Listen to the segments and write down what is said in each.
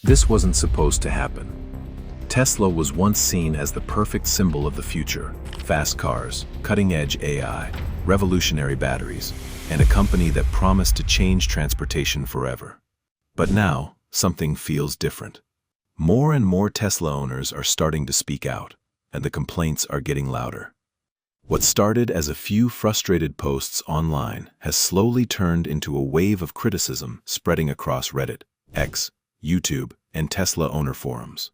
This wasn't supposed to happen. Tesla was once seen as the perfect symbol of the future: fast cars, cutting-edge AI, revolutionary batteries, and a company that promised to change transportation forever. But now, something feels different. More and more Tesla owners are starting to speak out, and the complaints are getting louder. What started as a few frustrated posts online has slowly turned into a wave of criticism spreading across Reddit, X, YouTube, and Tesla owner forums.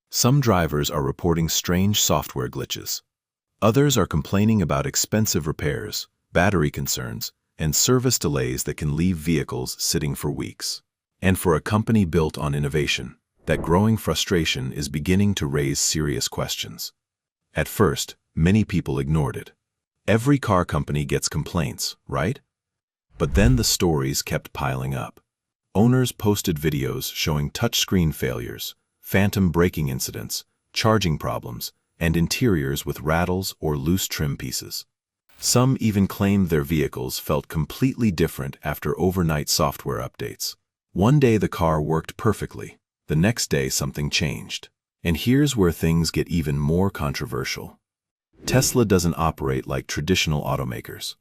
Some drivers are reporting strange software glitches. Others are complaining about expensive repairs, battery concerns, and service delays that can leave vehicles sitting for weeks. And for a company built on innovation, that growing frustration is beginning to raise serious questions. At first, many people ignored it. Every car company gets complaints, right? But then the stories kept piling up. Owners posted videos showing touchscreen failures, phantom braking incidents, charging problems, and interiors with rattles or loose trim pieces. Some even claimed their vehicles felt completely different after overnight software updates. One day the car worked perfectly, the next day something changed. And here's where things get even more controversial. Tesla doesn't operate like traditional automakers.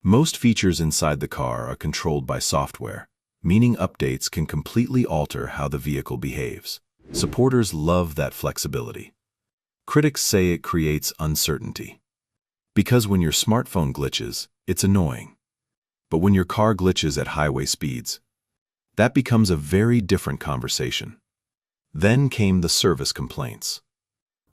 Most features inside the car are controlled by software, meaning updates can completely alter how the vehicle behaves. Supporters love that flexibility. Critics say it creates uncertainty. Because when your smartphone glitches, it's annoying. But when your car glitches at highway speeds, that becomes a very different conversation. Then came the service complaints.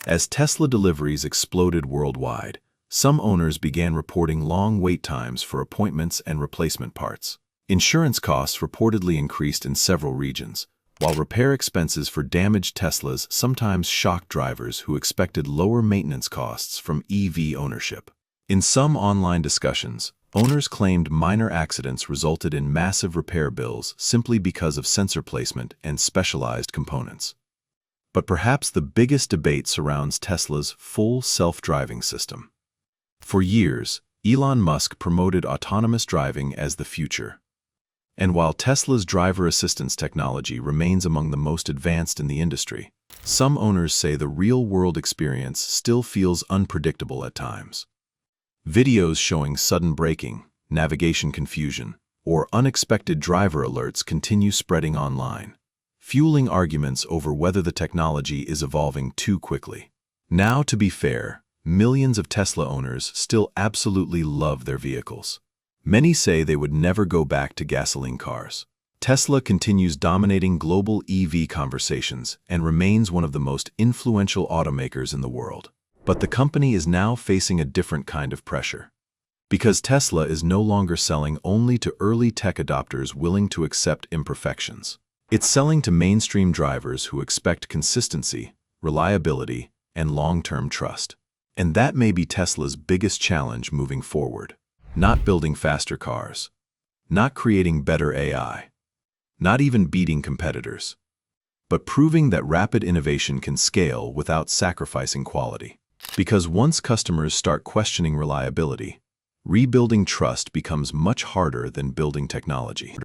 As Tesla deliveries exploded worldwide, some owners began reporting long wait times for appointments and replacement parts. Insurance costs reportedly increased in several regions, while repair expenses for damaged Teslas sometimes shocked drivers who expected lower maintenance costs from EV ownership. In some online discussions, owners claimed minor accidents resulted in massive repair bills simply because of sensor placement and specialized components. But perhaps the biggest debate surrounds Tesla's full self-driving system. For years, Elon Musk promoted autonomous driving as the future. And while Tesla's driver assistance technology remains among the most advanced in the industry, some owners say the real-world experience still feels unpredictable at times. Videos showing sudden braking, navigation confusion, or unexpected driver alerts continue spreading online, fueling arguments over whether the technology is evolving too quickly. Now, to be fair, millions of Tesla owners still absolutely love their vehicles. Many say they would never go back to gasoline cars. Tesla continues dominating global EV conversations and remains one of the most influential automakers in the world. But the company is now facing a different kind of pressure. Because Tesla is no longer selling only to early tech adopters willing to accept imperfections. It's selling to mainstream drivers who expect consistency, reliability, and long-term trust. And that may be Tesla's biggest challenge moving forward. Not building faster cars, not creating better AI, not even beating competitors, but proving that rapid innovation can scale without sacrificing quality. Because once customers start questioning reliability, rebuilding trust becomes much harder than building technology.